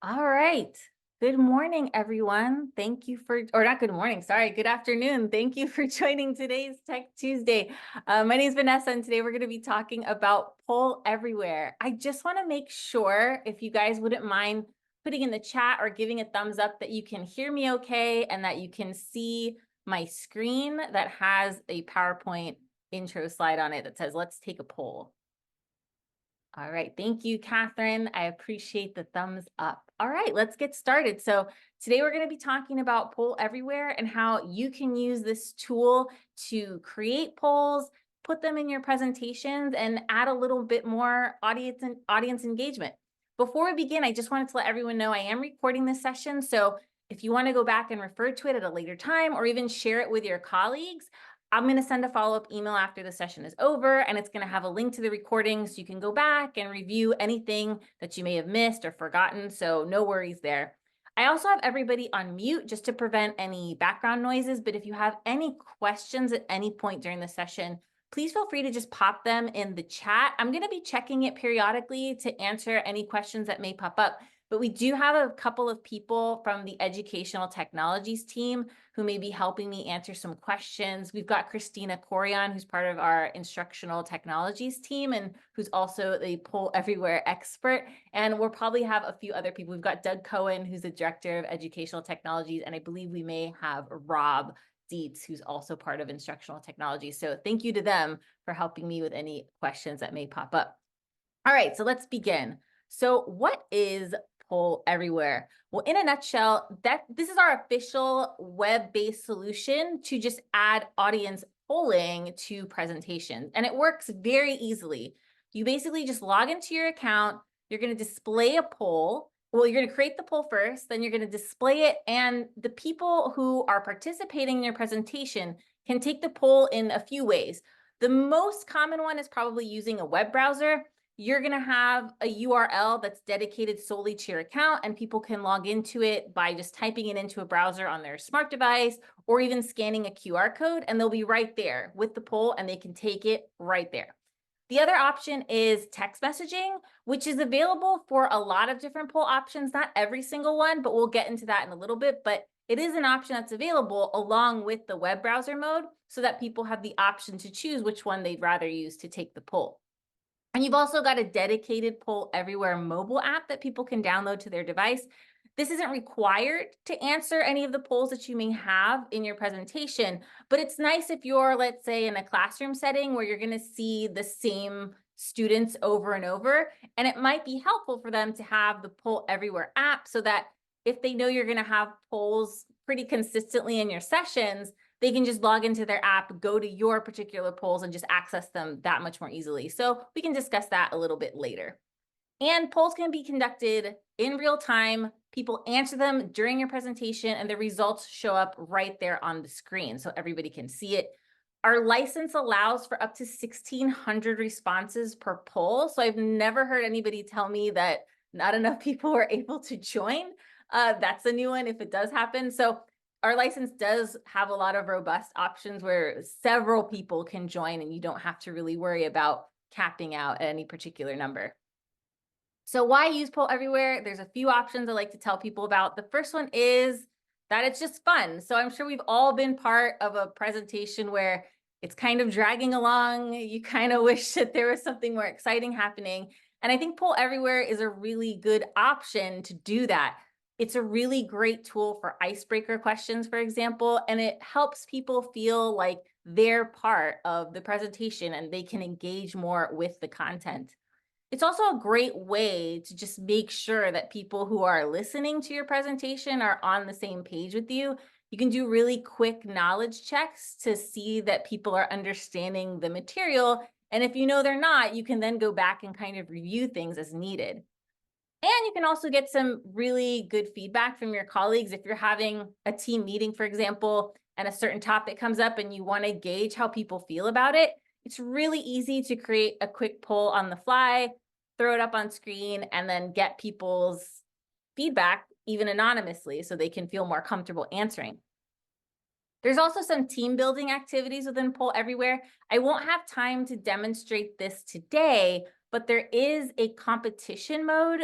All right. Good morning, everyone. Thank you for, or not good morning, sorry, good afternoon. Thank you for joining today's Tech Tuesday. My name is Vanessa, and today we're going to be talking about Poll Everywhere. I just want to make sure, if you guys wouldn't mind putting in the chat or giving a thumbs up, that you can hear me okay and that you can see my screen that has a PowerPoint intro slide on it that says, let's take a poll. All right, thank you, Catherine. I appreciate the thumbs up. All right, let's get started. So today we're going to be talking about Poll Everywhere and how you can use this tool to create polls, put them in your presentations, and add a little bit more audience engagement. Before we begin, I just wanted to let everyone know I am recording this session. So if you want to go back and refer to it at a later time or even share it with your colleagues, I'm going to send a follow-up email after the session is over, and it's going to have a link to the recording so you can go back and review anything that you may have missed or forgotten. So no worries there. I also have everybody on mute just to prevent any background noises. But if you have any questions at any point during the session, please feel free to just pop them in the chat. I'm going to be checking it periodically to answer any questions that may pop up. But we do have a couple of people from the educational technologies team who may be helping me answer some questions. We've got Christina Corian, who's part of our instructional technologies team and who's also the Poll Everywhere expert. And we'll probably have a few other people. We've got Doug Cohen, who's the director of educational technologies. And I believe we may have Rob Dietz, who's also part of instructional technology. So thank you to them for helping me with any questions that may pop up. All right, so let's begin. So what is Poll Everywhere? Well, in a nutshell, this is our official web-based solution to just add audience polling to presentations. And it works very easily. You basically just log into your account, you're going to display a poll. Well, you're going to create the poll first, then you're going to display it, and the people who are participating in your presentation can take the poll in a few ways. The most common one is probably using a web browser. You're going to have a URL that's dedicated solely to your account, and people can log into it by just typing it into a browser on their smart device or even scanning a QR code, and they'll be right there with the poll and they can take it right there. The other option is text messaging, which is available for a lot of different poll options, not every single one, but we'll get into that in a little bit. But it is an option that's available along with the web browser mode so that people have the option to choose which one they'd rather use to take the poll. And you've also got a dedicated Poll Everywhere mobile app that people can download to their device. This isn't required to answer any of the polls that you may have in your presentation, but it's nice if you're, let's say, in a classroom setting where you're going to see the same students over and over, and it might be helpful for them to have the Poll Everywhere app so that if they know you're going to have polls pretty consistently in your sessions, they can just log into their app, go to your particular polls, and just access them that much more easily. So we can discuss that a little bit later. And polls can be conducted in real time. People answer them during your presentation, and the results show up right there on the screen so everybody can see it. Our license allows for up to 1,600 responses per poll. So I've never heard anybody tell me that not enough people were able to join. That's a new one if it does happen. So our license does have a lot of robust options where several people can join and you don't have to really worry about capping out at any particular number. So why use Poll Everywhere? There's a few options I like to tell people about. The first one is that it's just fun. So I'm sure we've all been part of a presentation where it's kind of dragging along. You kind of wish that there was something more exciting happening. And I think Poll Everywhere is a really good option to do that. It's a really great tool for icebreaker questions, for example, and it helps people feel like they're part of the presentation and they can engage more with the content. It's also a great way to just make sure that people who are listening to your presentation are on the same page with you. You can do really quick knowledge checks to see that people are understanding the material. And if you know they're not, you can then go back and kind of review things as needed. And you can also get some really good feedback from your colleagues. If you're having a team meeting, for example, and a certain topic comes up and you want to gauge how people feel about it, it's really easy to create a quick poll on the fly, throw it up on screen, and then get people's feedback even anonymously so they can feel more comfortable answering. There's also some team building activities within Poll Everywhere. I won't have time to demonstrate this today, but there is a competition mode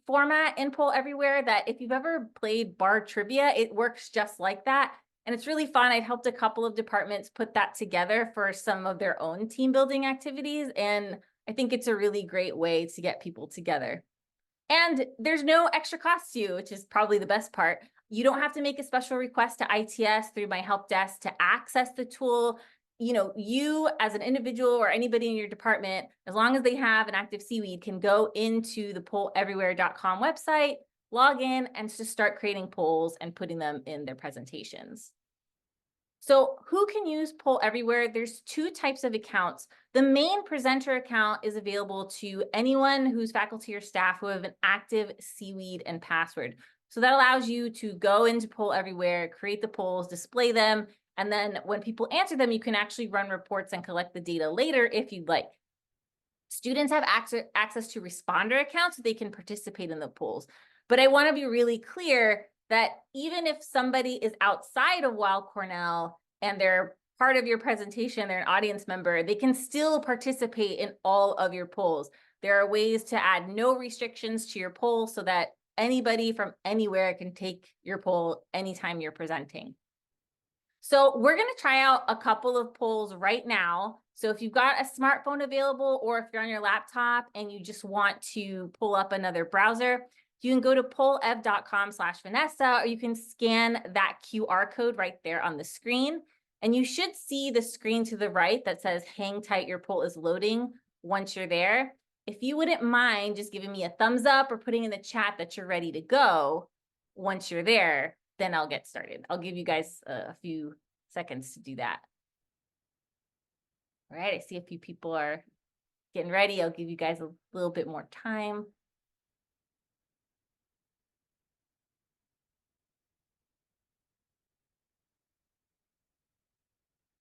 format in Poll Everywhere that if you've ever played bar trivia, it works just like that. And it's really fun. I've helped a couple of departments put that together for some of their own team building activities. And I think it's a really great way to get people together. And there's no extra cost to you, which is probably the best part. You don't have to make a special request to ITS through my help desk to access the tool. You as an individual or anybody in your department, as long as they have an active seaweed, can go into the polleverywhere.com website, log in, and just start creating polls and putting them in their presentations. So who can use Poll Everywhere? There's two types of accounts. The main presenter account is available to anyone who's faculty or staff who have an active seaweed and password. So that allows you to go into Poll Everywhere, create the polls, display them, and then when people answer them, you can actually run reports and collect the data later if you'd like. Students have access to responder accounts so they can participate in the polls. But I want to be really clear that even if somebody is outside of Weill Cornell and they're part of your presentation, they're an audience member, they can still participate in all of your polls. There are ways to add no restrictions to your poll so that anybody from anywhere can take your poll anytime you're presenting. So we're going to try out a couple of polls right now. So if you've got a smartphone available, or if you're on your laptop and you just want to pull up another browser, you can go to pollev.com/Vanessa, or you can scan that QR code right there on the screen. And you should see the screen to the right that says hang tight, your poll is loading once you're there. If you wouldn't mind just giving me a thumbs up or putting in the chat that you're ready to go once you're there, then I'll get started. I'll give you guys a few seconds to do that. All right, I see a few people are getting ready. I'll give you guys a little bit more time.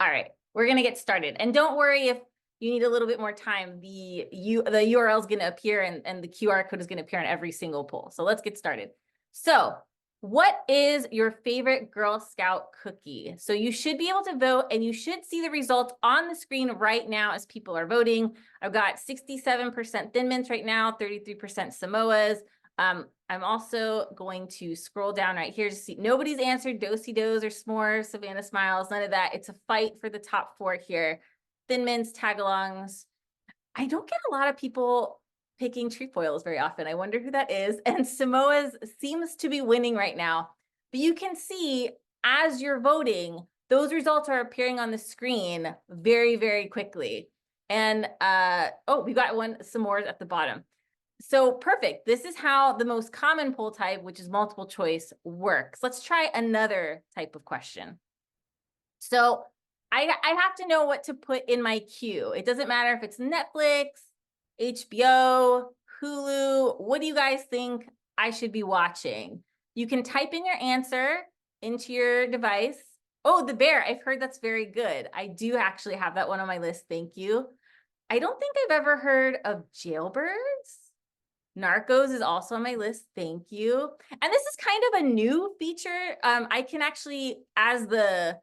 All right, we're gonna get started. And don't worry if you need a little bit more time. The URL is gonna appear and the QR code is gonna appear on every single poll. So let's get started. So what is your favorite Girl Scout cookie? So you should be able to vote, and you should see the results on the screen right now as people are voting. I've got 67% Thin Mints right now, 33% Samoas. I'm also going to scroll down right here to see nobody's answered Do-si-dos or s'mores, Savannah Smiles, none of that. It's a fight for the top four here. Thin Mints, Tagalongs. I don't get a lot of people picking trefoils very often. I wonder who that is. And Samoa's seems to be winning right now. But you can see as you're voting, those results are appearing on the screen very, very quickly. And oh, we got one s'mores at the bottom. So perfect. This is how the most common poll type, which is multiple choice, works. Let's try another type of question. So I have to know what to put in my queue. It doesn't matter if it's Netflix, HBO, Hulu. What do you guys think I should be watching? You can type in your answer into your device. Oh, The Bear. I've heard that's very good. I do actually have that one on my list. Thank you. I don't think I've ever heard of Jailbirds. Narcos is also on my list. Thank you. And this is kind of a new feature. I can actually, as the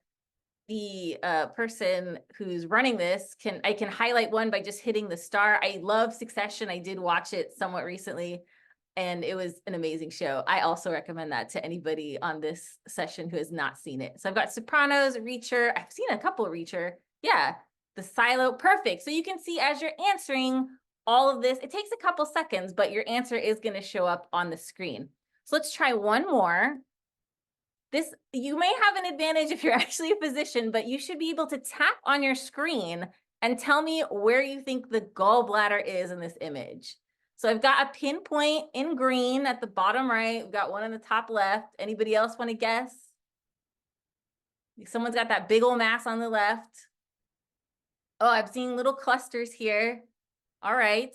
person who's running this, I can highlight one by just hitting the star. I love Succession. I did watch it somewhat recently, and it was an amazing show. I also recommend that to anybody on this session who has not seen it. So I've got Sopranos, Reacher. I've seen a couple of Reacher. Yeah, The Silo. Perfect. So you can see as you're answering all of this, it takes a couple seconds, but your answer is going to show up on the screen. So let's try one more. This, you may have an advantage if you're actually a physician, but you should be able to tap on your screen and tell me where you think the gallbladder is in this image. So I've got a pinpoint in green at the bottom right. We've got one on the top left. Anybody else want to guess? Someone's got that big old mass on the left. Oh, I'm seeing little clusters here. All right.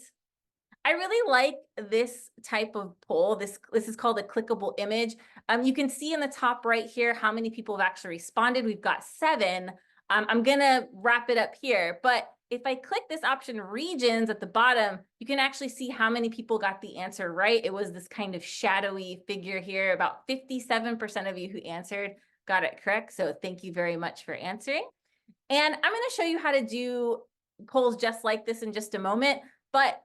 I really like this type of poll. This is called a clickable image. You can see in the top right here how many people have actually responded. We've got 7. I'm gonna wrap it up here, but if I click this option regions at the bottom, you can actually see how many people got the answer right. It was this kind of shadowy figure here. About 57% of you who answered got it correct. So thank you very much for answering. And I'm gonna show you how to do polls just like this in just a moment. But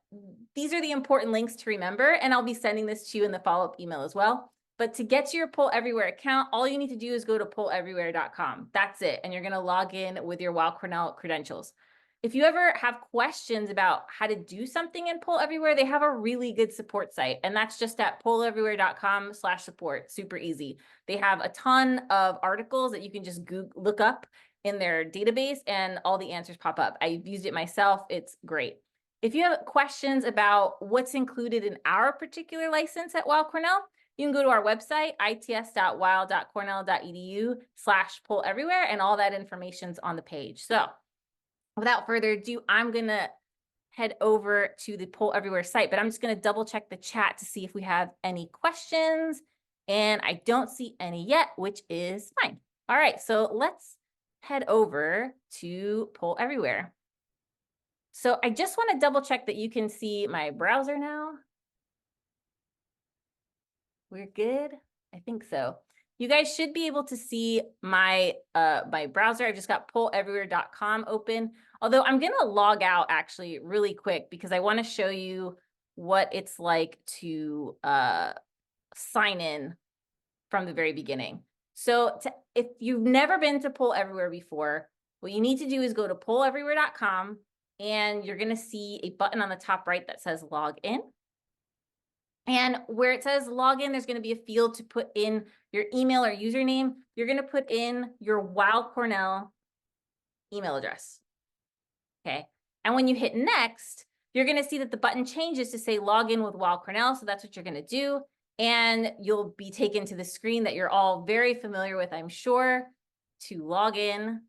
these are the important links to remember, and I'll be sending this to you in the follow-up email as well. But to get to your Poll Everywhere account, all you need to do is go to polleverywhere.com. That's it. And you're going to log in with your Weill Cornell credentials. If you ever have questions about how to do something in Poll Everywhere, they have a really good support site. And that's just at polleverywhere.com/support. Super easy. They have a ton of articles that you can just look up in their database and all the answers pop up. I've used it myself. It's great. If you have questions about what's included in our particular license at Weill Cornell, you can go to our website, its.weill.cornell.edu/polleverywhere, and all that information's on the page. So without further ado, I'm going to head over to the Poll Everywhere site, but I'm just going to double check the chat to see if we have any questions. And I don't see any yet, which is fine. All right, so let's head over to Poll Everywhere. So I just want to double check that you can see my browser now. We're good? I think so. You guys should be able to see my my browser. I've just got polleverywhere.com open. Although I'm going to log out actually really quick because I want to show you what it's like to sign in from the very beginning. So if you've never been to Poll Everywhere before, what you need to do is go to polleverywhere.com, and you're going to see a button on the top right that says log in. And where it says login, there's going to be a field to put in your email or username. You're going to put in your Weill Cornell email address. Okay. And when you hit next, you're going to see that the button changes to say login with Weill Cornell. So that's what you're going to do. And you'll be taken to the screen that you're all very familiar with, I'm sure, to log in.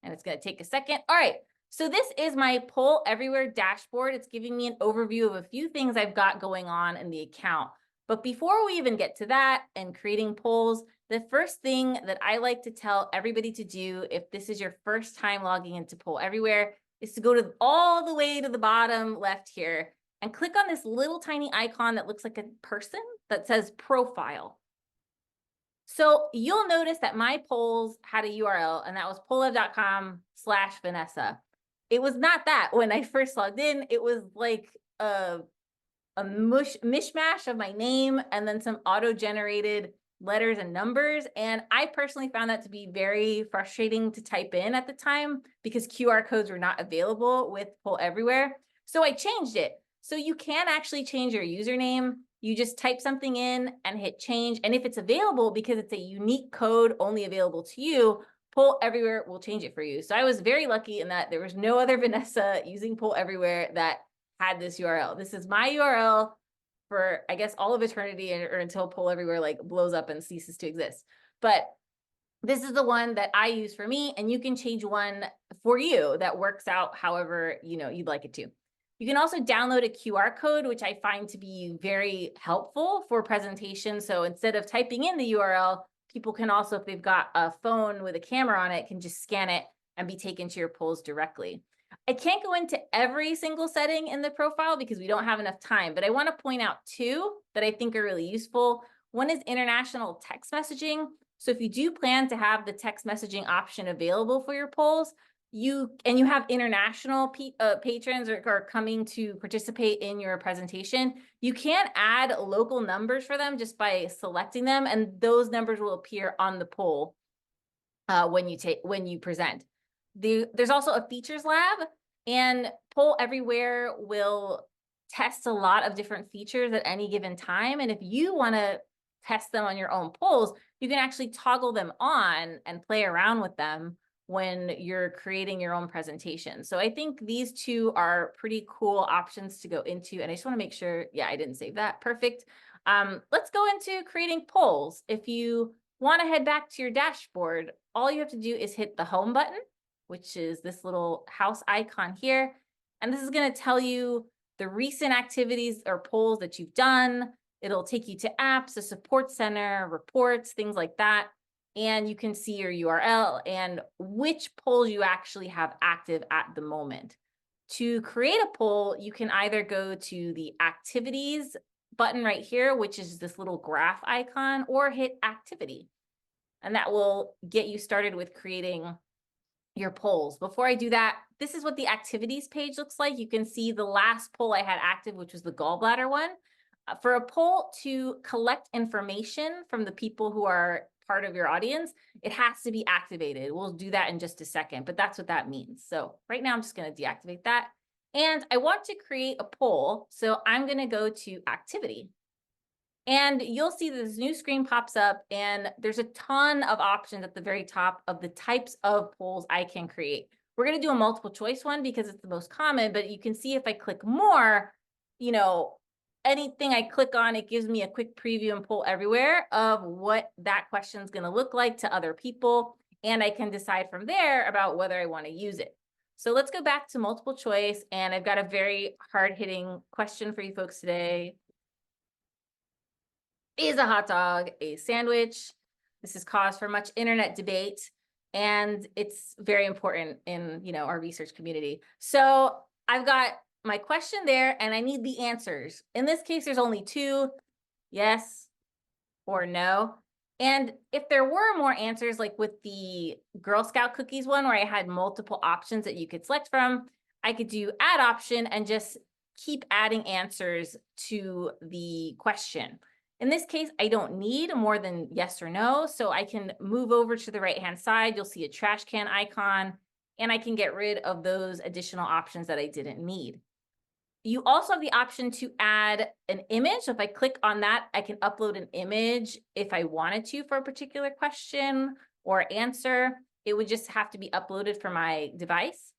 And it's going to take a second. All right. So this is my Poll Everywhere dashboard. It's giving me an overview of a few things I've got going on in the account. But before we even get to that and creating polls, the first thing that I like to tell everybody to do if this is your first time logging into Poll Everywhere is to go to all the way to the bottom left here and click on this little tiny icon that looks like a person that says profile. So you'll notice that my polls had a URL, and that was pollev.com/Vanessa. It was not that when I first logged in. It was like a mishmash of my name and then some auto-generated letters and numbers. And I personally found that to be very frustrating to type in at the time because QR codes were not available with Poll Everywhere. So I changed it. So you can actually change your username. You just type something in and hit change. And if it's available, because it's a unique code only available to you, Poll Everywhere will change it for you. So I was very lucky in that there was no other Vanessa using Poll Everywhere that had this URL. This is my URL for, I guess, all of eternity, or until Poll Everywhere like blows up and ceases to exist. But this is the one that I use for me, and you can change one for you that works out however you'd like it to. You can also download a QR code, which I find to be very helpful for presentation. So instead of typing in the URL, people can also, if they've got a phone with a camera on it, can just scan it and be taken to your polls directly. I can't go into every single setting in the profile because we don't have enough time, but I want to point out two that I think are really useful. One is international text messaging. So if you do plan to have the text messaging option available for your polls, you have international patrons or coming to participate in your presentation, you can add local numbers for them just by selecting them, and those numbers will appear on the poll when you present. There's also a features lab, and Poll Everywhere will test a lot of different features at any given time. And if you want to test them on your own polls, you can actually toggle them on and play around with them when you're creating your own presentation. So I think these two are pretty cool options to go into. And I just want to make sure, yeah, I didn't save that. Perfect. Let's go into creating polls. If you want to head back to your dashboard, all you have to do is hit the home button, which is this little house icon here. And this is going to tell you the recent activities or polls that you've done. It'll take you to apps, the support center, reports, things like that. And you can see your URL and which polls you actually have active at the moment. To create a poll, you can either go to the activities button right here, which is this little graph icon, or hit activity. And that will get you started with creating your polls. Before I do that, this is what the activities page looks like. You can see the last poll I had active, which was the gallbladder one. For a poll to collect information from the people who are part of your audience, it has to be activated. We'll do that in just a second, but that's what that means. So right now I'm just going to deactivate that. And I want to create a poll. So I'm going to go to activity. And you'll see this new screen pops up, and there's a ton of options at the very top of the types of polls I can create. We're going to do a multiple choice one because it's the most common, but you can see if I click more, anything I click on, it gives me a quick preview and poll everywhere of what that question is going to look like to other people. And I can decide from there about whether I want to use it. So let's go back to multiple choice. And I've got a very hard-hitting question for you folks today. Is a hot dog a sandwich? This has caused for much internet debate, and it's very important in our research community. So I've got my question there, and I need the answers. In this case, there's only two, yes or no. And if there were more answers, like with the Girl Scout cookies one, where I had multiple options that you could select from, I could do add option and just keep adding answers to the question. In this case, I don't need more than yes or no, so I can move over to the right-hand side. You'll see a trash can icon, and I can get rid of those additional options that I didn't need. You also have the option to add an image. So if I click on that, I can upload an image if I wanted to for a particular question or answer. It would just have to be uploaded from my device.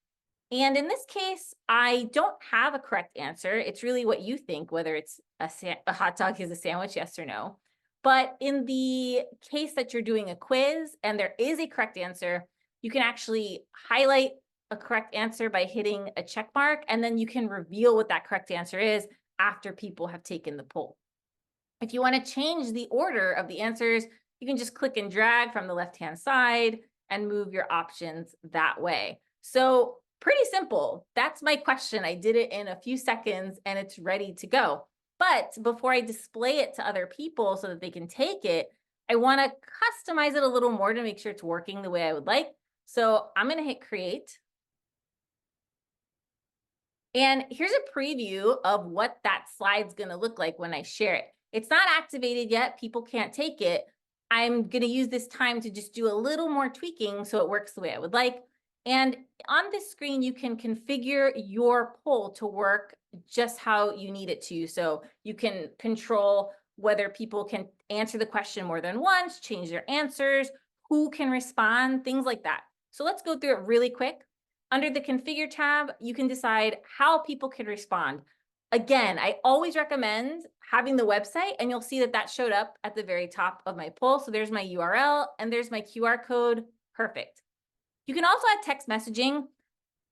And in this case, I don't have a correct answer. It's really what you think, whether it's a hot dog is a sandwich, yes or no. But in the case that you're doing a quiz and there is a correct answer, you can actually highlight a correct answer by hitting a check mark, and then you can reveal what that correct answer is after people have taken the poll. If you want to change the order of the answers, you can just click and drag from the left-hand side and move your options that way. So pretty simple. That's my question. I did it in a few seconds and it's ready to go. But before I display it to other people so that they can take it, I want to customize it a little more to make sure it's working the way I would like. So I'm going to hit create. And here's a preview of what that slide's going to look like when I share it. It's not activated yet. People can't take it. I'm going to use this time to just do a little more tweaking so it works the way I would like. And on this screen, you can configure your poll to work just how you need it to. So you can control whether people can answer the question more than once, change their answers, who can respond, things like that. So let's go through it really quick. Under the Configure tab, you can decide how people can respond. Again, I always recommend having the website, and you'll see that that showed up at the very top of my poll. So there's my URL, and there's my QR code. Perfect. You can also add text messaging.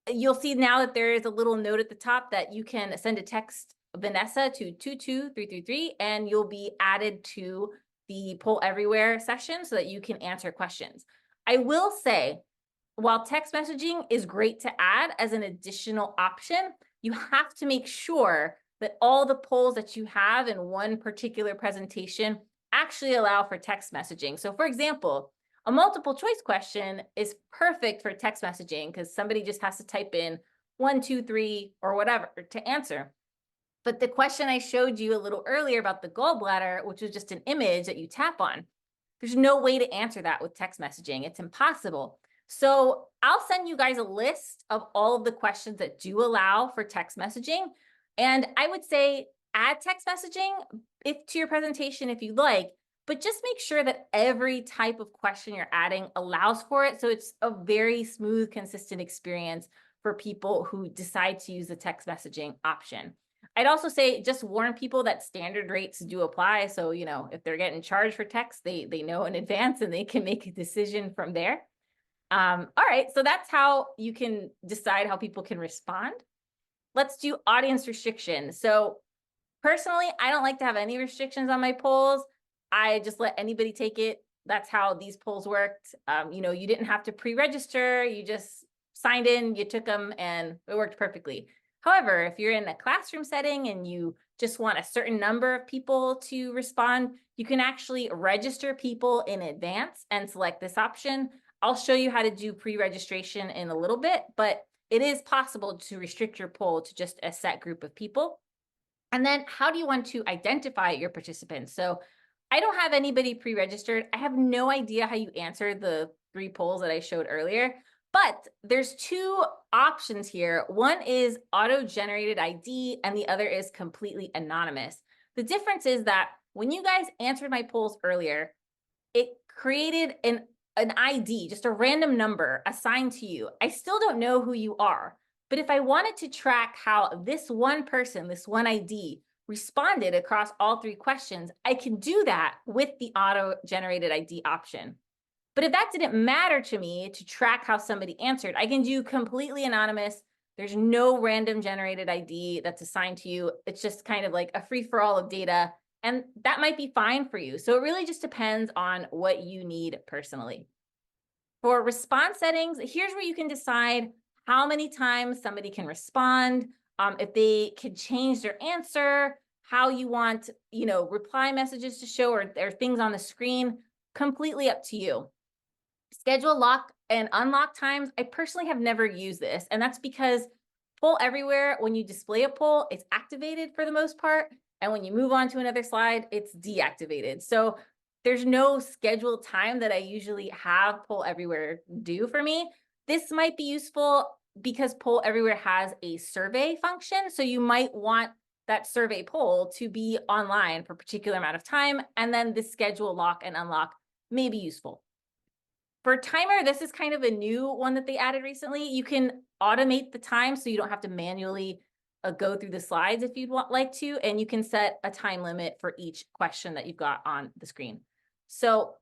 You'll see now that there is a little note at the top that you can send a text Vanessa to 22333, and you'll be added to the Poll Everywhere session so that you can answer questions. I will say, while text messaging is great to add as an additional option, you have to make sure that all the polls that you have in one particular presentation actually allow for text messaging. So for example, a multiple choice question is perfect for text messaging because somebody just has to type in 1, 2, 3 or whatever to answer. But the question I showed you a little earlier about the gallbladder, which was just an image that you tap on, there's no way to answer that with text messaging. It's impossible. So I'll send you guys a list of all of the questions that do allow for text messaging. And I would say add text messaging to your presentation if you'd like, but just make sure that every type of question you're adding allows for it. So it's a very smooth, consistent experience for people who decide to use the text messaging option. I'd also say just warn people that standard rates do apply. So, if they're getting charged for text, they know in advance and they can make a decision from there. All right, so that's how you can decide how people can respond. Let's do audience restriction. So personally, I don't like to have any restrictions on my polls. I just let anybody take it. That's how these polls worked. You didn't have to pre-register. You just signed in, you took them, and it worked perfectly. However, if you're in a classroom setting and you just want a certain number of people to respond, you can actually register people in advance and select this option. I'll show you how to do pre-registration in a little bit, but it is possible to restrict your poll to just a set group of people. And then how do you want to identify your participants? So I don't have anybody pre-registered. I have no idea how you answer the 3 polls that I showed earlier, but there's 2 options here. One is auto-generated ID and the other is completely anonymous. The difference is that when you guys answered my polls earlier, it created an ID, just a random number assigned to you. I still don't know who you are, but if I wanted to track how this one person, this one ID, responded across all 3 questions, I can do that with the auto-generated ID option. But if that didn't matter to me to track how somebody answered, I can do completely anonymous. There's no random generated ID that's assigned to you. It's just kind of like a free-for-all of data, and that might be fine for you. So it really just depends on what you need personally. For response settings, here's where you can decide how many times somebody can respond, if they can change their answer, how you want, reply messages to show or things on the screen, completely up to you. Schedule lock and unlock times. I personally have never used this, and that's because poll everywhere, when you display a poll, it's activated for the most part, and when you move on to another slide, it's deactivated. So there's no scheduled time that I usually have poll everywhere do for me. This might be useful because poll everywhere has a survey function, so you might want that survey poll to be online for a particular amount of time, and then the schedule lock and unlock may be useful. For timer, this is kind of a new one that they added recently. You can automate the time so you don't have to manually go through the slides if you'd like to, and you can set a time limit for each question that you've got on the screen. So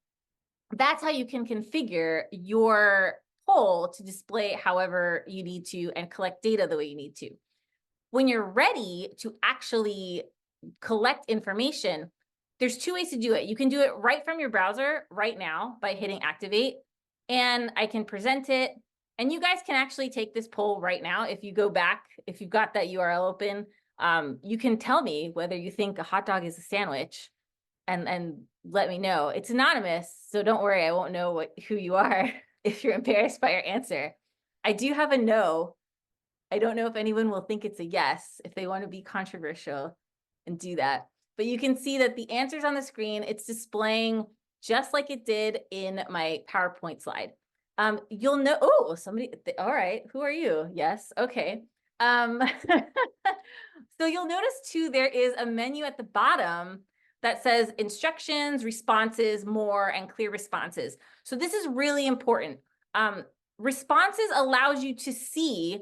that's how you can configure your poll to display however you need to and collect data the way you need to. When you're ready to actually collect information, there's 2 ways to do it. You can do it right from your browser right now by hitting activate, and I can present it. And you guys can actually take this poll right now. If you go back, if you've got that URL open, you can tell me whether you think a hot dog is a sandwich and let me know. It's anonymous, so don't worry, I won't know who you are if you're embarrassed by your answer. I do have a no. I don't know if anyone will think it's a yes if they want to be controversial and do that. But you can see that the answer's on the screen. It's displaying just like it did in my PowerPoint slide. You'll know, oh, somebody, all right, who are you? Yes, okay. So you'll notice too, there is a menu at the bottom that says instructions, responses, more, and clear responses. So this is really important. Responses allows you to see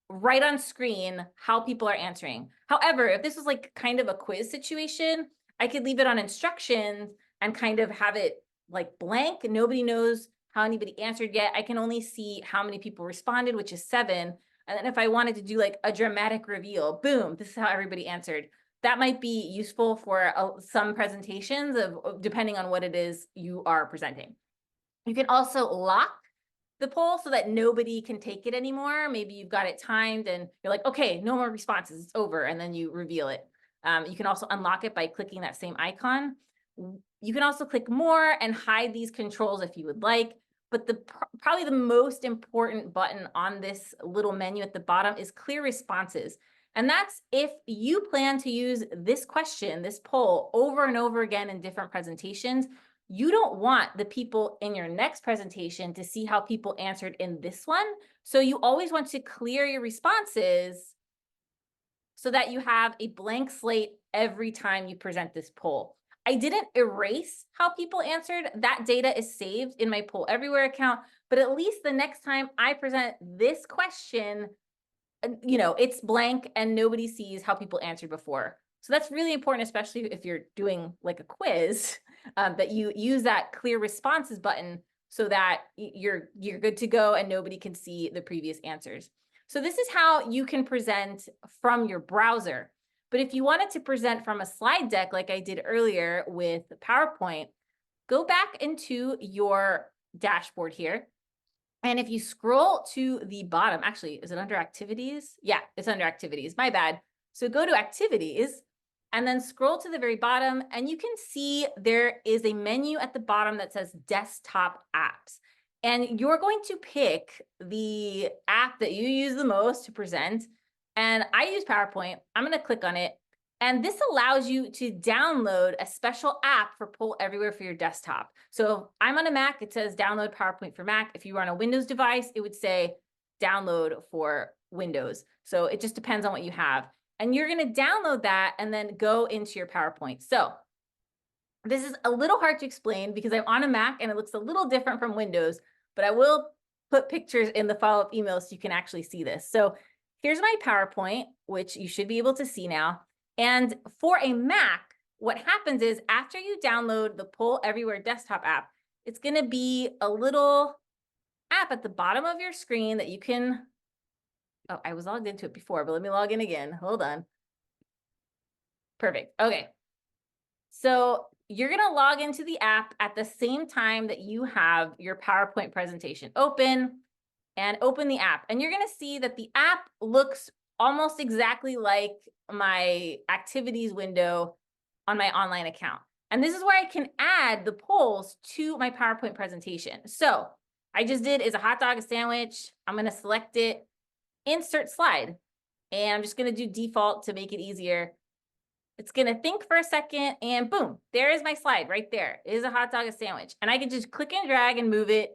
right on screen how people are answering. However, if this was like kind of a quiz situation, I could leave it on instructions and kind of have it like blank. Nobody knows how anybody answered yet. I can only see how many people responded, which is 7. And then if I wanted to do like a dramatic reveal, boom, this is how everybody answered. That might be useful for some presentations depending on what it is you are presenting. You can also lock the poll so that nobody can take it anymore. Maybe you've got it timed and you're like, okay, no more responses, it's over, and then you reveal it. You can also unlock it by clicking that same icon. You can also click more and hide these controls if you would like, but probably the most important button on this little menu at the bottom is clear responses. And that's if you plan to use this question, this poll, over and over again in different presentations, you don't want the people in your next presentation to see how people answered in this one. So you always want to clear your responses so that you have a blank slate every time you present this poll. I didn't erase how people answered. That data is saved in my Poll Everywhere account, but at least the next time I present this question, it's blank and nobody sees how people answered before. So that's really important, especially if you're doing like a quiz, that you use that clear responses button so that you're good to go and nobody can see the previous answers. So this is how you can present from your browser. But if you wanted to present from a slide deck like I did earlier with PowerPoint, go back into your dashboard here. And if you scroll to the bottom, actually, is it under activities? Yeah, it's under activities, my bad. So go to activities and then scroll to the very bottom and you can see there is a menu at the bottom that says desktop apps. And you're going to pick the app that you use the most to present. And I use PowerPoint. I'm going to click on it. And this allows you to download a special app for Poll Everywhere for your desktop. So if I'm on a Mac, it says download PowerPoint for Mac. If you were on a Windows device, it would say download for Windows. So it just depends on what you have. And you're going to download that and then go into your PowerPoint. So this is a little hard to explain because I'm on a Mac and it looks a little different from Windows, but I will put pictures in the follow-up email so you can actually see this. So here's my PowerPoint, which you should be able to see now. And for a Mac, what happens is after you download the Poll Everywhere desktop app, it's going to be a little app at the bottom of your screen that you can, oh, I was logged into it before, but let me log in again. Hold on. Perfect. Okay. So you're going to log into the app at the same time that you have your PowerPoint presentation open, and open the app. And you're going to see that the app looks almost exactly like my activities window on my online account. And this is where I can add the polls to my PowerPoint presentation. So I just did is a hot dog, a sandwich. I'm going to select it, insert slide, and I'm just going to do default to make it easier. It's going to think for a second, and boom, there is my slide right there. It is a hot dog, a sandwich. And I can just click and drag and move it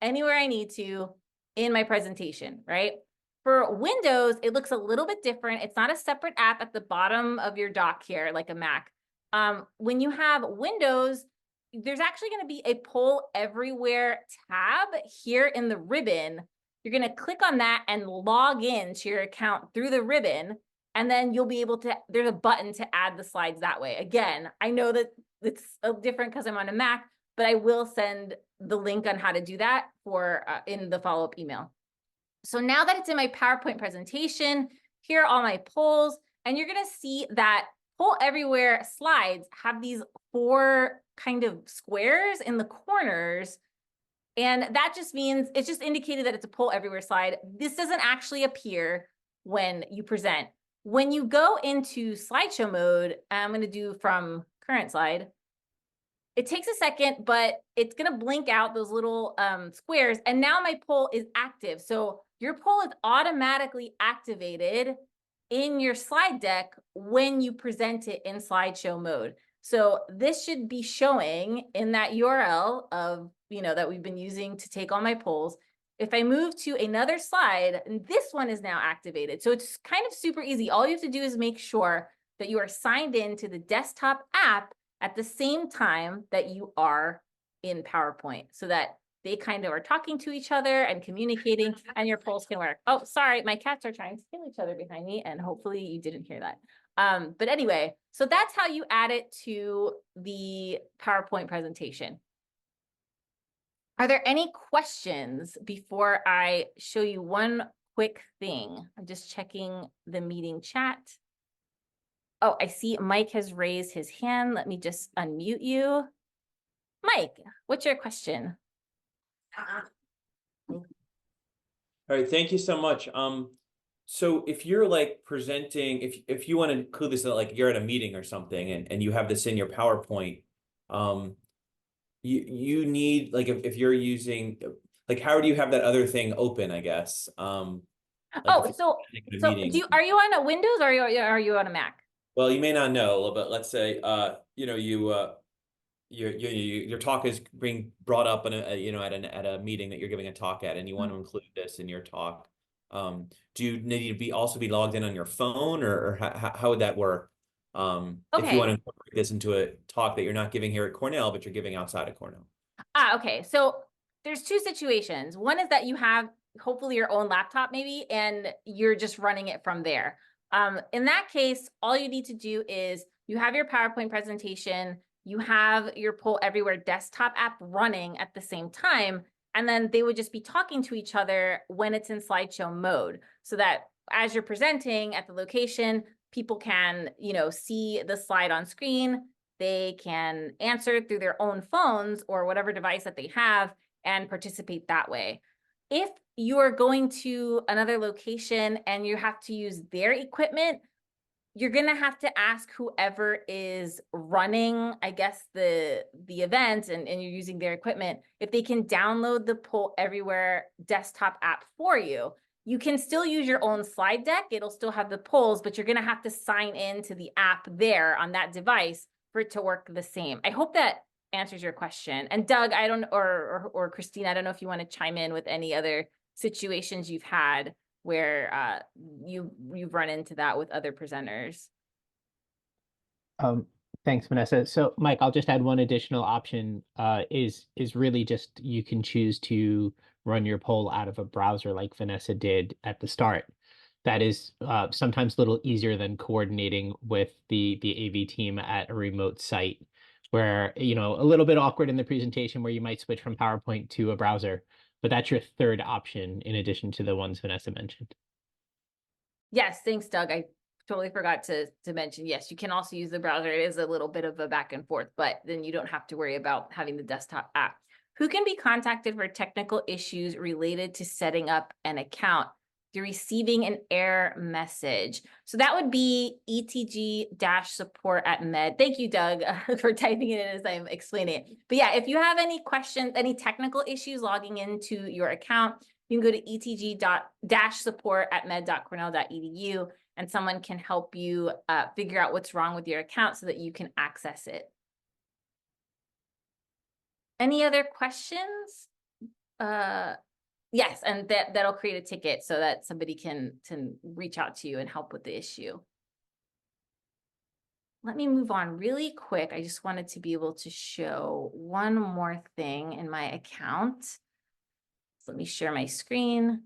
anywhere I need to in my presentation, right? For Windows, it looks a little bit different. It's not a separate app at the bottom of your dock here, like a Mac. When you have Windows, there's actually going to be a Poll Everywhere tab here in the ribbon. You're going to click on that and log in to your account through the ribbon. And then you'll be able to, there's a button to add the slides that way. Again, I know that it's different because I'm on a Mac, but I will send the link on how to do that for in the follow-up email. So now that it's in my PowerPoint presentation, here are all my polls, and you're going to see that Poll Everywhere slides have these 4 kind of squares in the corners. And that just means it's just indicated that it's a Poll Everywhere slide. This doesn't actually appear when you present. When you go into slideshow mode, I'm going to do from current slide. It takes a second, but it's going to blink out those little squares. And now my poll is active. So your poll is automatically activated in your slide deck when you present it in slideshow mode. So this should be showing in that URL of, that we've been using to take all my polls. If I move to another slide, and this one is now activated. So it's kind of super easy. All you have to do is make sure that you are signed in to the desktop app at the same time that you are in PowerPoint so that they kind of are talking to each other and communicating and your polls can work. Oh, sorry, my cats are trying to kill each other behind me and hopefully you didn't hear that. But anyway, so that's how you add it to the PowerPoint presentation. Are there any questions before I show you one quick thing? I'm just checking the meeting chat. Oh, I see Mike has raised his hand. Let me just unmute you. Mike, what's your question? All right, thank you so much. So if you're like presenting, if you want to include this, like you're at a meeting or something and you have this in your PowerPoint, you need, like, if you're using, like, how do you have that other thing open, I guess? Like Are you on a Windows or are you on a Mac? Well, you may not know, but let's say, your talk is being brought up in at a meeting that you're giving a talk at, and you want to include this in your talk. Do you need to also be logged in on your phone, or how would that work? Okay. If you want to incorporate this into a talk that you're not giving here at Cornell, but you're giving outside of Cornell. Okay. So there's 2 situations. One is that you have hopefully your own laptop maybe, and you're just running it from there. In that case, all you need to do is you have your PowerPoint presentation, you have your Poll Everywhere desktop app running at the same time, and then they would just be talking to each other when it's in slideshow mode, so that as you're presenting at the location, people can, see the slide on screen. They can answer through their own phones or whatever device that they have and participate that way. If you're going to another location and you have to use their equipment, you're gonna have to ask whoever is running, I guess, the event and you're using their equipment, if they can download the Poll Everywhere desktop app for you. You can still use your own slide deck. It'll still have the polls, but you're gonna have to sign in to the app there on that device for it to work the same. I hope that answers your question. And Doug, I don't, or Christine, I don't know if you want to chime in with any other situations you've had where you've run into that with other presenters. Um, Thanks, Vanessa. So, Mike, I'll just add one additional option. Is really just you can choose to run your poll out of a browser like Vanessa did at the start. That is sometimes a little easier than coordinating with the AV team at a remote site, where a little bit awkward in the presentation where you might switch from PowerPoint to a browser. But that's your third option in addition to the ones Vanessa mentioned. Yes, thanks, Doug. I totally forgot to mention, yes, you can also use the browser. It is a little bit of a back and forth, but then you don't have to worry about having the desktop app. Who can be contacted for technical issues related to setting up an account? You're receiving an error message. So that would be etg-support@med. Thank you, Doug, for typing it in as I'm explaining it. But yeah, if you have any questions, any technical issues logging into your account, you can go to etg-support@med.cornell.edu and someone can help you figure out what's wrong with your account so that you can access it. Any other questions? Yes, and that'll create a ticket so that somebody can reach out to you and help with the issue. Let me move on really quick. I just wanted to be able to show one more thing in my account. So let me share my screen.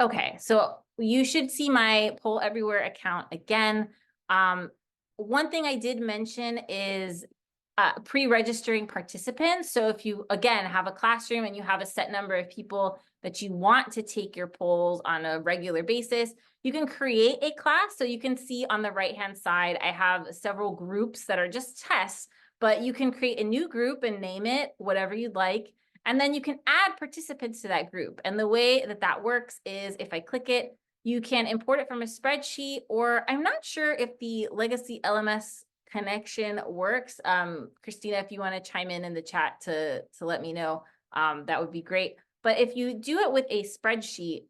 Okay, so you should see my Poll Everywhere account again. One thing I did mention is pre-registering participants. So if you, again, have a classroom and you have a set number of people that you want to take your polls on a regular basis, you can create a class. So you can see on the right-hand side, I have several groups that are just tests, but you can create a new group and name it whatever you'd like. And then you can add participants to that group. And the way that that works is if I click it, you can import it from a spreadsheet, or I'm not sure if the legacy LMS connection works. Christina, if you want to chime in the chat to let me know, that would be great. But if you do it with a spreadsheet,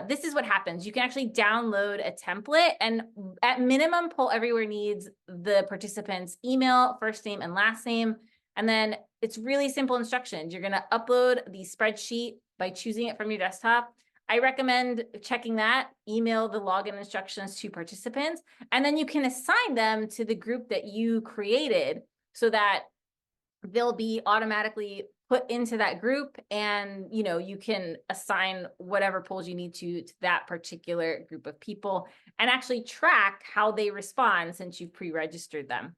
this is what happens. You can actually download a template, and at minimum, Poll Everywhere needs the participants' email, first name, and last name. And then it's really simple instructions. You're going to upload the spreadsheet by choosing it from your desktop. I recommend checking that, email the login instructions to participants, and then you can assign them to the group that you created so that they'll be automatically put into that group, and you can assign whatever polls you need to that particular group of people and actually track how they respond since you've pre-registered them.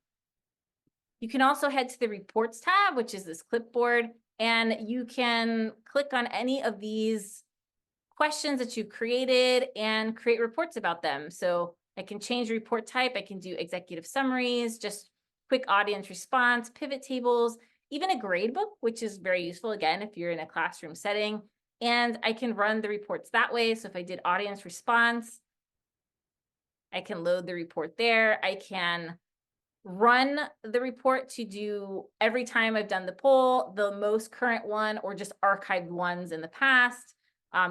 You can also head to the reports tab, which is this clipboard, and you can click on any of these questions that you've created and create reports about them. So I can change report type. I can do executive summaries, just quick audience response, pivot tables, even a gradebook, which is very useful, again, if you're in a classroom setting. And I can run the reports that way. So if I did audience response, I can load the report there. I can run the report to do every time I've done the poll, the most current one, or just archived ones in the past.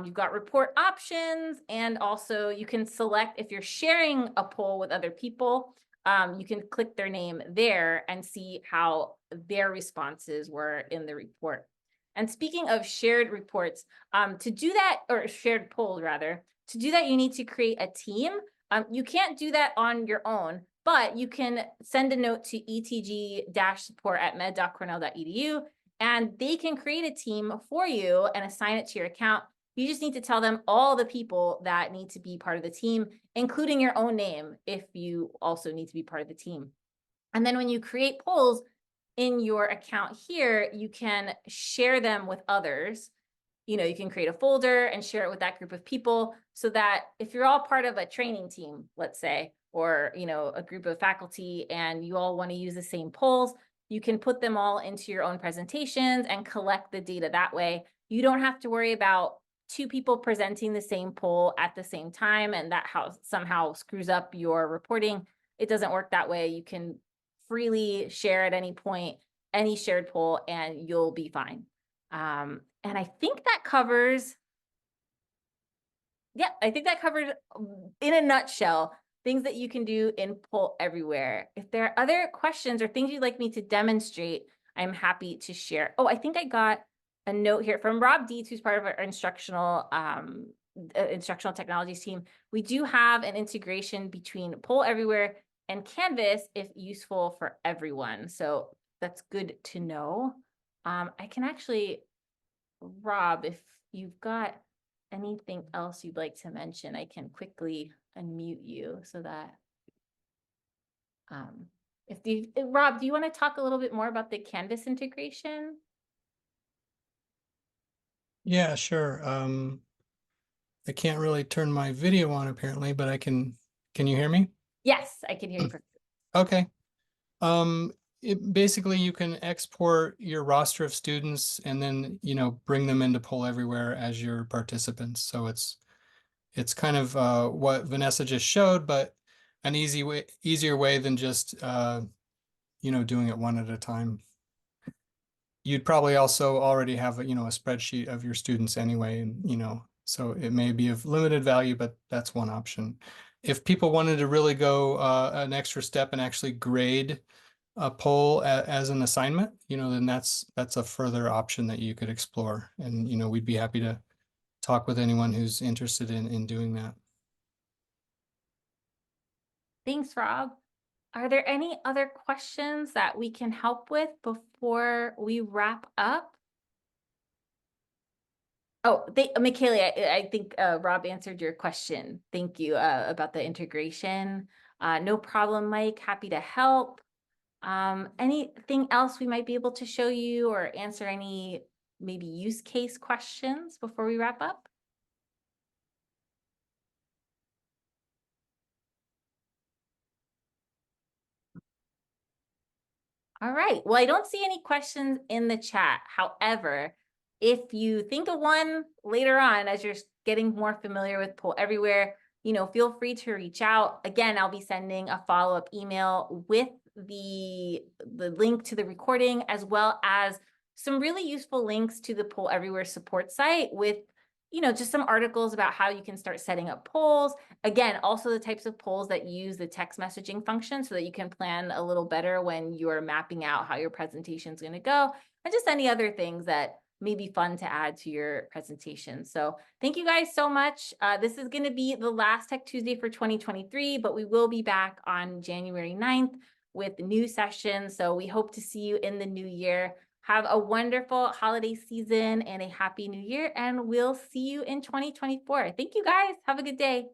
You've got report options, and also you can select if you're sharing a poll with other people, you can click their name there and see how their responses were in the report. And speaking of shared reports, to do that, or shared polls rather, to do that, you need to create a team. You can't do that on your own, but you can send a note to etg-support@med.cornell.edu, and they can create a team for you and assign it to your account. You just need to tell them all the people that need to be part of the team, including your own name if you also need to be part of the team. And then when you create polls in your account here, you can share them with others. You can create a folder and share it with that group of people so that if you're all part of a training team, let's say, or a group of faculty, and you all want to use the same polls, you can put them all into your own presentations and collect the data that way. You don't have to worry about two people presenting the same poll at the same time and that somehow screws up your reporting. It doesn't work that way. You can freely share at any point, any shared poll, and you'll be fine. And I think that covers, yeah, I think that covered in a nutshell things that you can do in Poll Everywhere. If there are other questions or things you'd like me to demonstrate, I'm happy to share. Oh, I think I got a note here from Rob Dietz, who's part of our instructional technologies team. We do have an integration between Poll Everywhere and Canvas if useful for everyone. So that's good to know. I can actually, Rob, if you've got anything else you'd like to mention, I can quickly unmute you so that Rob, do you want to talk a little bit more about the Canvas integration? Yeah, sure. I can't really turn my video on apparently, but I can you hear me? Yes, I can hear you perfectly. Okay. Basically you can export your roster of students and then, bring them into Poll Everywhere as your participants. So it's kind of what Vanessa just showed, but an easier way than just doing it one at a time. You'd probably also already have a spreadsheet of your students anyway, and so it may be of limited value, but that's one option. If people wanted to really go an extra step and actually grade a poll as an assignment, then that's a further option that you could explore, and we'd be happy to talk with anyone who's interested in doing that. Thanks, Rob. Are there any other questions that we can help with before we wrap up? Oh, Michaela, I think Rob answered your question. Thank you about the integration. No problem, Mike. Happy to help. Anything else we might be able to show you or answer any maybe use case questions before we wrap up? All right. Well, I don't see any questions in the chat. However, if you think of one later on as you're getting more familiar with Poll Everywhere, feel free to reach out. Again, I'll be sending a follow-up email with the link to the recording, as well as some really useful links to the Poll Everywhere support site with just some articles about how you can start setting up polls. Again, also the types of polls that use the text messaging function so that you can plan a little better when you're mapping out how your presentation is going to go, and just any other things that may be fun to add to your presentation. So thank you guys so much. This is going to be the last Tech Tuesday for 2023, but we will be back on January 9th with new sessions. So we hope to see you in the new year. Have a wonderful holiday season and a happy new year, and we'll see you in 2024. Thank you guys. Have a good day.